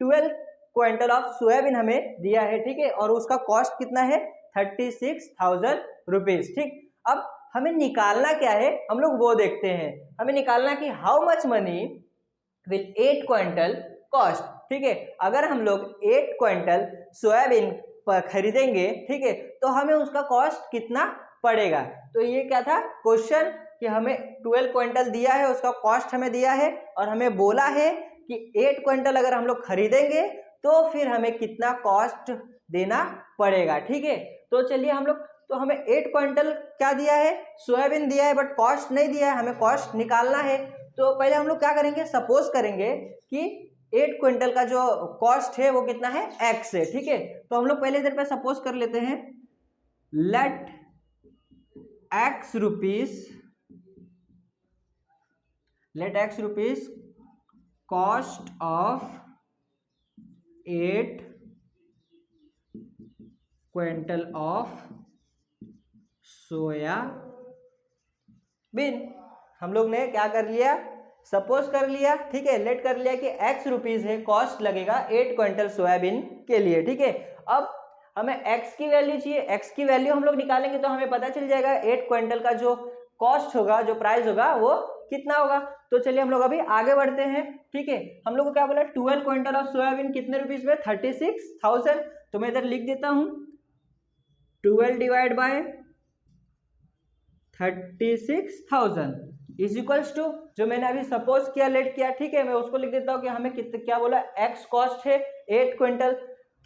12 क्विंटल ऑफ सोयाबीन हमें दिया है, ठीक है, और उसका कॉस्ट कितना है, 36,000 रुपीज, ठीक। अब हमें निकालना क्या है, हम लोग वो देखते हैं। हमें निकालना कि how much money will 8 quintal cost, ठीक है। अगर हम लोग 8 क्विंटल सोयाबीन खरीदेंगे, ठीक है, तो हमें उसका कॉस्ट कितना पड़ेगा। तो ये क्या था क्वेश्चन, कि हमें 12 क्विंटल दिया है, उसका कॉस्ट हमें दिया है, और हमें बोला है कि 8 क्विंटल अगर हम लोग खरीदेंगे तो फिर हमें कितना कॉस्ट देना पड़ेगा, ठीक है। तो चलिए हम लोग, तो हमें 8 क्विंटल क्या दिया है, सोयाबीन दिया है, बट कॉस्ट नहीं दिया है, हमें कॉस्ट निकालना है। तो पहले हम लोग क्या करेंगे, सपोज करेंगे कि 8 क्विंटल का जो कॉस्ट है वो कितना है, x है, ठीक है। तो हम लोग पहले इधर पे सपोज कर लेते हैं, let x rupees cost of 8 quintal of soybean. हम लोग ने क्या कर लिया, सपोज कर लिया, ठीक है, लेट कर लिया कि x रुपीज है कॉस्ट लगेगा 8 क्विंटल सोयाबीन के लिए, ठीक है। अब हमें x की वैल्यू चाहिए, x की वैल्यू हम लोग निकालेंगे तो हमें पता चल जाएगा 8 क्विंटल का जो कॉस्ट होगा, जो प्राइस होगा वो कितना होगा। तो चलिए हम लोग अभी आगे बढ़ते हैं, ठीक है। हम लोग को क्या बोला, 12 क्विंटल ऑफ सोयाबीन कितने रुपीज में, 36,000। तो मैं इधर लिख देता हूं 12 divide by 36,000 is equals to, जो मैंने अभी सपोज किया, लेट किया, ठीक है, मैं उसको लिख देता हूँ कि हमें कितना, क्या बोला, x कॉस्ट है 8 क्विंटल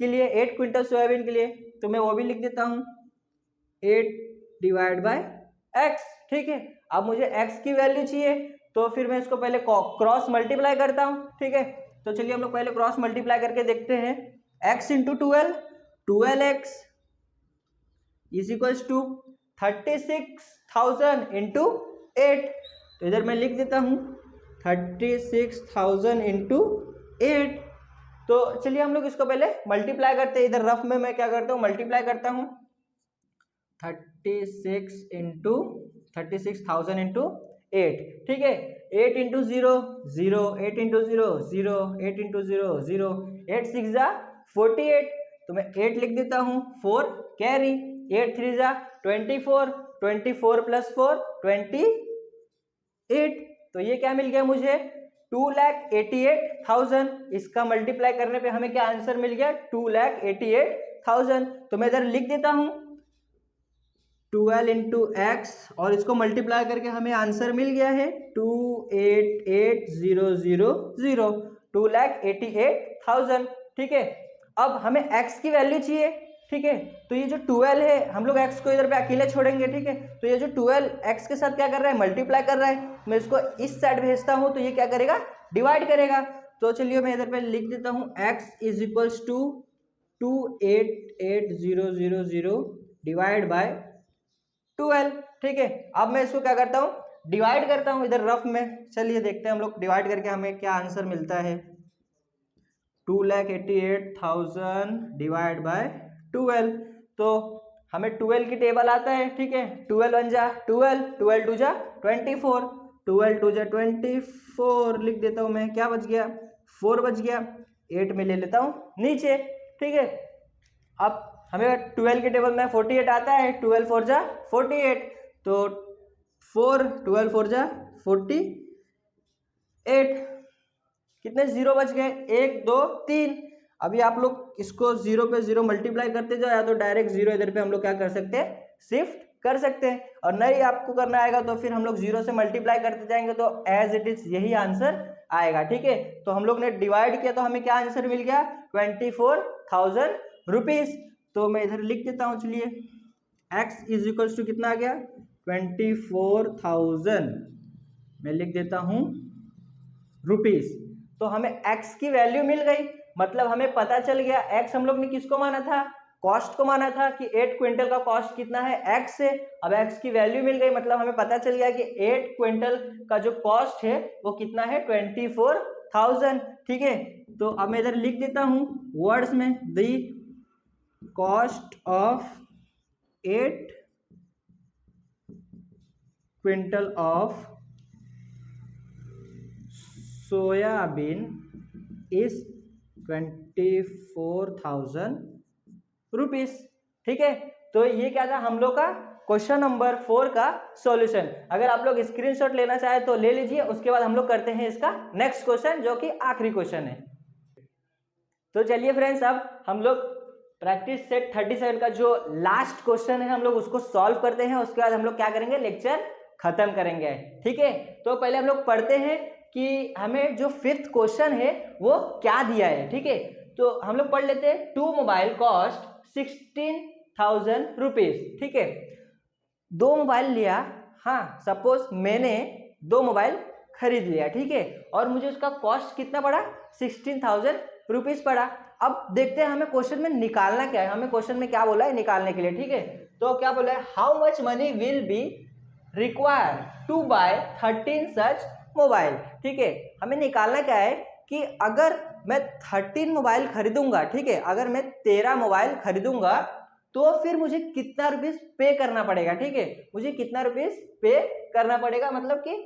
के लिए, 8 क्विंटल सोयाबीन के लिए, तो मैं वो भी लिख देता हूँ 8 डिवाइड बाय x, ठीक है। अब मुझे x की वैल्यू चाहिए, तो फिर मैं इसको पहले क्रॉस मल्टीप्लाई करता हूँ, ठीक है। तो चलिए हम लोग पहले क्रॉस मल्टीप्लाई करके देखते हैं। x into 12, 12x is equals to 36,000 into 8। तो इधर मैं लिख देता हूँ 36,000 इंटू 8। तो चलिए हम लोग इसको पहले मल्टीप्लाई करते हैं। इधर रफ में मैं क्या करता हूँ, मल्टीप्लाई करता हूँ 36,000 इंटू 8, ठीक है। 8 इंटू 0 0, 8 इंटू 0 0, 8 इंटू 0 0, 8 6 जा 48। तो मैं 8 लिख देता हूँ, 4 कैरी, 8 3 जा 24, 24 प्लस 4 28। तो ये क्या मिल गया मुझे, 2,88,000। इसका मल्टीप्लाई करने पे हमें क्या आंसर मिल गया, 2,88,000। तो मैं इधर लिख देता हूँ 12 इंटू एक्स और इसको मल्टीप्लाई करके हमें आंसर मिल गया है 2,88,000, 2,88,000, ठीक है। अब हमें x की वैल्यू चाहिए, ठीक है। तो ये जो 12 है, हम लोग x को इधर पे अकेले छोड़ेंगे, ठीक है। तो ये जो 12 x के साथ क्या कर रहा है, मल्टीप्लाई कर रहा है। मैं इसको इस साइड भेजता हूँ तो ये क्या करेगा, डिवाइड करेगा। तो चलिए मैं इधर पे लिख देता हूँ x is equals to 2,88,000 divide by 12, ठीक है। अब मैं इसको क्या करता हूँ, डिवाइड करता हूँ इधर रफ में। चलिए देखते हैं हम लोग डिवाइड करके हमें क्या आंसर मिलता है। 2,88,000 डिवाइड बाय 12। तो हमें 12 की टेबल आता है, ठीक है। 12 1 जा 12, 12 2 जा 24, 12 2 जा 24 लिख देता हूँ मैं। क्या बच गया, 4 बच गया। 8 में ले लेता हूँ नीचे, ठीक है। अब हमें 12 के टेबल में 48 आता है, 12 4 जा 48, तो 4 12 4 जा 48। कितने जीरो बच गए, 1 2 3। अभी आप लोग इसको जीरो पे जीरो मल्टीप्लाई करते जाओ, या तो डायरेक्ट जीरो इधर पे हम लोग क्या कर सकते हैं, शिफ्ट कर सकते हैं। और नहीं आपको करना आएगा तो फिर हम लोग जीरो से मल्टीप्लाई करते जाएंगे, तो एज इट इज यही आंसर आएगा, ठीक है। तो हम लोग ने डिवाइड किया तो हमें क्या आंसर मिल गया, 24,000 रुपीज। तो मैं इधर लिख देता हूँ, चलिए x इज इक्वल्स टू कितना आ गया, 24,000 मैं लिख देता हूँ रुपीज। तो हमें x की वैल्यू मिल गई, मतलब हमें पता चल गया x हम लोग ने किसको माना था, कॉस्ट को माना था कि 8 क्विंटल का कॉस्ट कितना है, x से। अब x की वैल्यू मिल गई, मतलब हमें पता चल गया कि 8 क्विंटल का जो कॉस्ट है वो कितना है, 24,000, ठीक है। तो अब मैं इधर लिख देता हूँ वर्ड्स में, the cost of 8 quintal of soybean is 24,000 rupees, ठीक है। तो ये क्या था हम लोग का क्वेश्चन नंबर 4 का सॉल्यूशन। अगर आप लोग स्क्रीनशॉट लेना चाहे तो ले लीजिए। उसके बाद हम लोग करते हैं इसका नेक्स्ट क्वेश्चन, जो कि आखिरी क्वेश्चन है। तो चलिए फ्रेंड्स, अब हम लोग प्रैक्टिस सेट 37 का जो लास्ट क्वेश्चन है हम लोग उसको सॉल्व करते हैं। उसके बाद हम लोग क्या करेंगे, लेक्चर खत्म करेंगे, ठीक है। तो पहले हम लोग पढ़ते हैं कि हमें जो 5th क्वेश्चन है वो क्या दिया है, ठीक है। तो हम लोग पढ़ लेते हैं। 2 मोबाइल कॉस्ट 16,000 रुपीज, ठीक है। 2 मोबाइल लिया, हाँ सपोज मैंने 2 मोबाइल खरीद लिया, ठीक है। और मुझे उसका कॉस्ट कितना पड़ा, 16,000 रुपीज पड़ा। अब देखते हैं हमें क्वेश्चन में निकालना क्या है। हमें क्वेश्चन में क्या बोला है निकालने के लिए, ठीक है। तो क्या बोला है, how much money will be required to buy 13 such mobile, ठीक है। हमें निकालना क्या है कि अगर मैं 13 मोबाइल खरीदूंगा, ठीक है, अगर मैं 13 मोबाइल खरीदूंगा तो फिर मुझे कितना रुपीस पे करना पड़ेगा, ठीक है। मुझे कितना रुपीस पे करना पड़ेगा, मतलब कि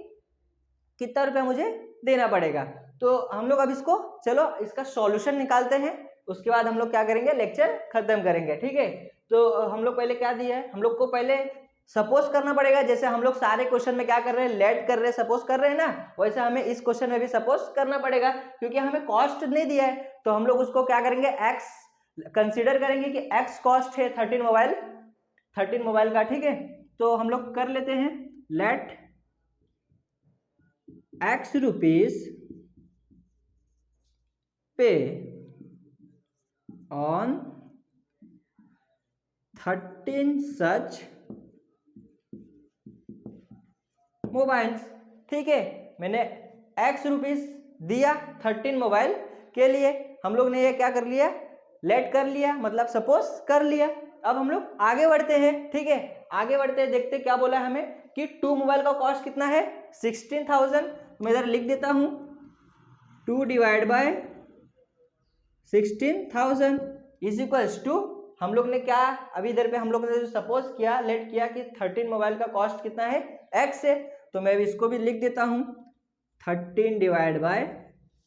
कितना रुपया मुझे देना पड़ेगा। तो हम लोग अब इसको, चलो इसका सॉल्यूशन निकालते हैं। उसके बाद हम लोग क्या करेंगे, लेक्चर खत्म करेंगे, ठीक है। तो हम लोग पहले क्या दिया है, हम लोग को पहले सपोज करना पड़ेगा। जैसे हम लोग सारे क्वेश्चन में क्या कर रहे हैं, लेट कर रहे हैं, सपोज कर रहे हैं ना, वैसे हमें इस क्वेश्चन में भी सपोज करना पड़ेगा, क्योंकि हमें कॉस्ट नहीं दिया है। तो हम लोग उसको क्या करेंगे, एक्स कंसीडर करेंगे कि एक्स कॉस्ट है 13 मोबाइल का, ठीक है। तो हम लोग कर लेते हैं, लेट एक्स रुपीज पे ऑन 13 सच मोबाइल्स, ठीक है। मैंने एक्स रुपीस दिया 13 मोबाइल के लिए। हम लोग ने ये क्या कर लिया, लेट कर लिया, मतलब सपोज कर लिया। अब हम लोग आगे बढ़ते हैं, ठीक है, आगे बढ़ते हैं, देखते क्या बोला है हमें कि 2 मोबाइल का कॉस्ट कितना है 16,000। मैं इधर लिख देता हूँ 2 divide by 16,000 is equals to, हम लोग ने क्या अभी इधर पे हम लोग ने जो सपोज किया, लेट किया कि 13 मोबाइल का कॉस्ट कितना है एक्स है, तो मैं इसको भी लिख देता हूँ 13 डिवाइड बाय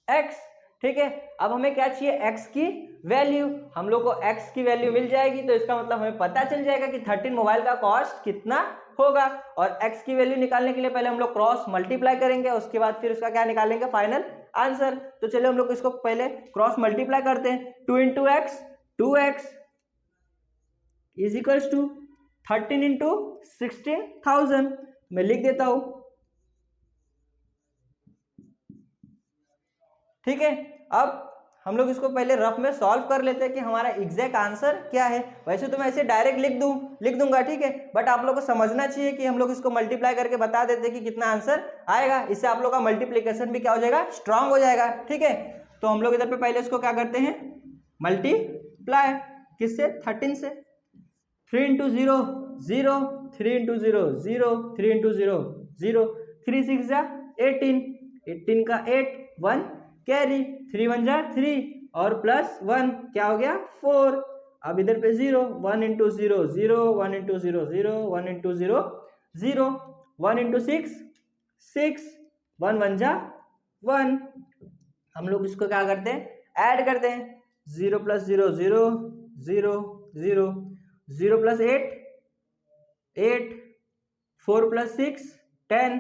एक्स, ठीक है। अब हमें क्या चाहिए, एक्स की वैल्यू। हम लोग को एक्स की वैल्यू मिल जाएगी तो इसका मतलब हमें पता चल जाएगा कि 13 मोबाइल का कॉस्ट कितना होगा। और एक्स की वैल्यू निकालने के लिए पहले हम लोग क्रॉस मल्टीप्लाई करेंगे, उसके बाद फिर उसका क्या निकालेंगे, फाइनल आंसर। तो चलिए हम लोग इसको पहले क्रॉस मल्टीप्लाई करते हैं। 2 into x 2x is equals to 13 into 16,000। मैं लिख देता हूं, ठीक है। अब हम लोग इसको पहले रफ में सॉल्व कर लेते हैं कि हमारा एग्जैक्ट आंसर क्या है। वैसे तो मैं ऐसे डायरेक्ट लिख दूंगा, ठीक है, बट आप लोग को समझना चाहिए कि हम लोग इसको मल्टीप्लाई करके बता देते हैं कि कितना आंसर आएगा। इससे आप लोग का मल्टीप्लीकेशन भी क्या हो जाएगा, स्ट्रांग हो जाएगा, ठीक है। तो हम लोग इधर पे पहले इसको क्या करते हैं, मल्टीप्लाई किससे, 13 से। 3 इंटू 0 0, 3 इंटू 0 0, 3 इंटू 0 0, 3 6 जा 18, 18 का 8 1 कैरी, 3 1 जा 3 और प्लस 1 क्या हो गया 4। अब इधर पे 0, 1 इंटू 0 0, 1 इंटू 0 0, 1 इंटू 0 0, 1 इंटू 6 6, 1 1 जा 1। हम लोग इसको क्या करते हैं, ऐड करते हैं। 0 प्लस 0 0 0 0, 0 प्लस 8 8, 4 प्लस 6 10,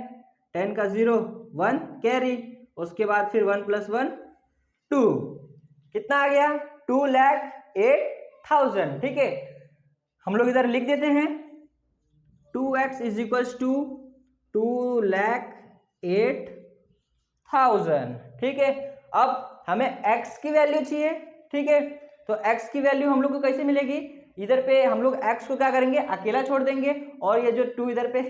10 का 0 1 कैरी, उसके बाद फिर 1 प्लस 1 2, कितना आ गया 2,08,000, ठीक है। हम लोग इधर लिख देते हैं 2x इज इक्वल्स टू 2,08,000, ठीक है। अब हमें x की वैल्यू चाहिए, ठीक है। तो x की वैल्यू हम लोग को कैसे मिलेगी, इधर पे हम लोग x को क्या करेंगे, अकेला छोड़ देंगे, और ये जो 2 इधर पे,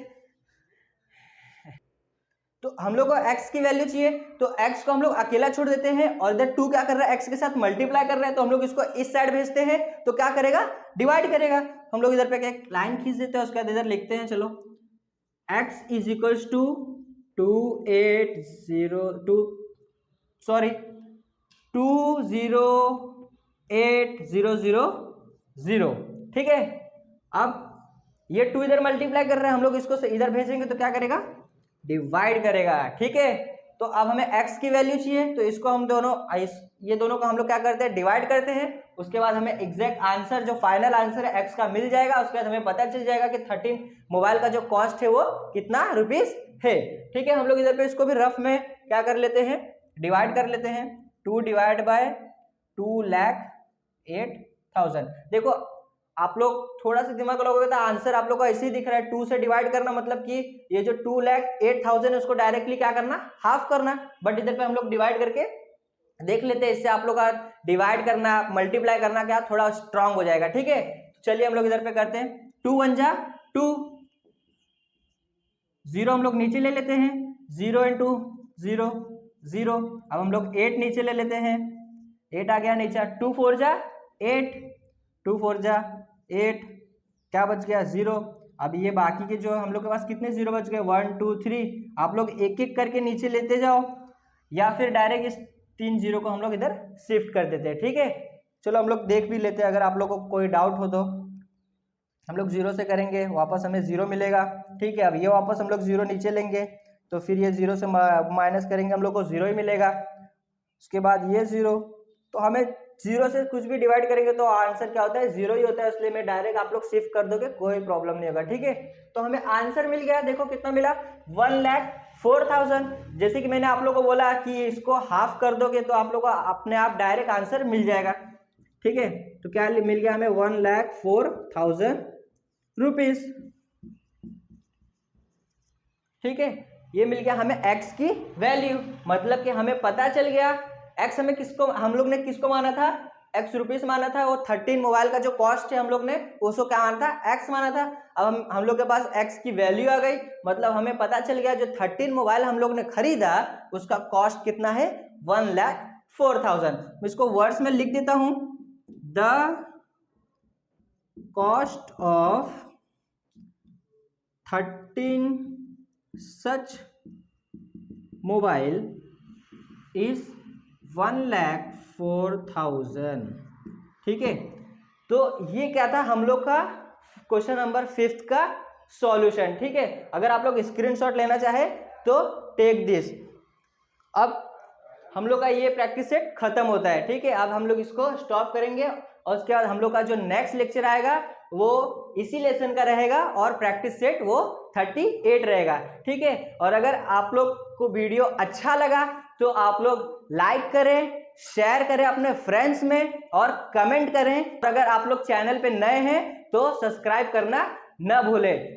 तो हम लोग को x की वैल्यू चाहिए तो x को हम लोग अकेला छोड़ देते हैं, और इधर 2 क्या कर रहा है, x के साथ मल्टीप्लाई कर रहा है, तो हम लोग इसको इस साइड भेजते हैं तो क्या करेगा, डिवाइड करेगा। हम लोग इधर पे एक लाइन खींच देते हैं, उसके बाद इधर लिखते हैं, चलो x इज इक्वल्स टू 2,08,000, ठीक है। अब ये 2 इधर मल्टीप्लाई कर रहे हैं, हम लोग इसको इधर भेजेंगे तो क्या करेगा, डिवाइड करेगा, ठीक है। तो अब हमें x की वैल्यू चाहिए, तो इसको हम दोनों ये दोनों को हम लोग क्या करते हैं, डिवाइड करते हैं। उसके बाद हमें एग्जैक्ट आंसर जो फाइनल आंसर है x का मिल जाएगा। उसके बाद हमें पता चल जाएगा कि 13 मोबाइल का जो कॉस्ट है वो कितना रुपीस है, ठीक है। हम लोग इधर पे इसको भी रफ में क्या कर लेते हैं, डिवाइड कर लेते हैं। 2 डिवाइड बाय 2,08,000। देखो आप लोग थोड़ा सा दिमाग लगाओगे तो आंसर आप लोग को ऐसे ही दिख रहा है, 2 से डिवाइड करना मतलब कि ये जो 2,08,000 है उसको डायरेक्टली क्या करना, हाफ करना। बट इधर पे हम लोग डिवाइड करके देख लेते हैं, इससे आप लोग का डिवाइड करना मल्टीप्लाई करना क्या थोड़ा स्ट्रांग हो जाएगा, ठीक है। चलिए हम लोग इधर पे करते हैं, 2 1 जा 2, 0 हम लोग नीचे ले लेते हैं, 0 इंटू 0 0। अब हम लोग 8 नीचे ले लेते हैं, 8 आ गया नीचे, 2 4 जा 8, 2 4 जा 8, क्या बच गया 0। अब ये बाकी के जो हम लोग के पास कितने 0 बच गए, 1 2 3। आप लोग एक एक करके नीचे लेते जाओ, या फिर डायरेक्ट इस 3 0 को हम लोग इधर शिफ्ट कर देते हैं, ठीक है। चलो हम लोग देख भी लेते हैं, अगर आप लोग को कोई डाउट हो तो। हम लोग 0 से करेंगे, वापस हमें 0 मिलेगा, ठीक है। अब ये वापस हम लोग 0 नीचे लेंगे तो फिर ये 0 से माइनस करेंगे, हम लोग को 0 ही मिलेगा। उसके बाद ये 0, तो हमें 0 से कुछ भी डिवाइड करेंगे तो आंसर क्या होता है, 0 ही होता है, इसलिए मैं डायरेक्ट आप लोग शिफ्ट कर दोगे, कोई प्रॉब्लम नहीं होगा, ठीक है। तो हमें आंसर मिल गया, देखो कितना मिला, 1,04,000। जैसे कि मैंने आप लोग को बोला कि इसको हाफ कर दोगे तो आप लोग को अपने आप डायरेक्ट आंसर मिल जाएगा, ठीक है। तो क्या मिल गया हमें, 1,04,000 रुपीज, ठीक है। ये मिल गया हमें x की वैल्यू, मतलब कि हमें पता चल गया x हमें किसको, हम लोग ने किसको माना था, एक्स रुपीस माना था, वो 13 मोबाइल का जो कॉस्ट है हम लोग ने उसको क्या माना था, एक्स माना था। अब हम लोग के पास एक्स की वैल्यू आ गई, मतलब हमें पता चल गया जो 13 मोबाइल हम लोग ने खरीदा उसका कॉस्ट कितना है, 1,04,000। इसको वर्ड्स में लिख देता हूं, the cost of 13 such mobile is 1,04,000। ठीक है, तो ये क्या था हम लोग का क्वेश्चन नंबर 5 का सॉल्यूशन। ठीक है, अगर आप लोग स्क्रीनशॉट लेना चाहे तो टेक दिस। अब हम लोग का ये प्रैक्टिस सेट खत्म होता है। ठीक है, अब हम लोग इसको स्टॉप करेंगे और उसके बाद हम लोग का जो नेक्स्ट लेक्चर आएगा वो इसी लेसन का रहेगा और प्रैक्टिस सेट वो 38 रहेगा। ठीक है, और अगर आप लोग को वीडियो अच्छा लगा तो आप लोग लाइक करें, शेयर करें अपने फ्रेंड्स में और कमेंट करें। और अगर आप लोग चैनल पे नए हैं तो सब्सक्राइब करना न भूलें।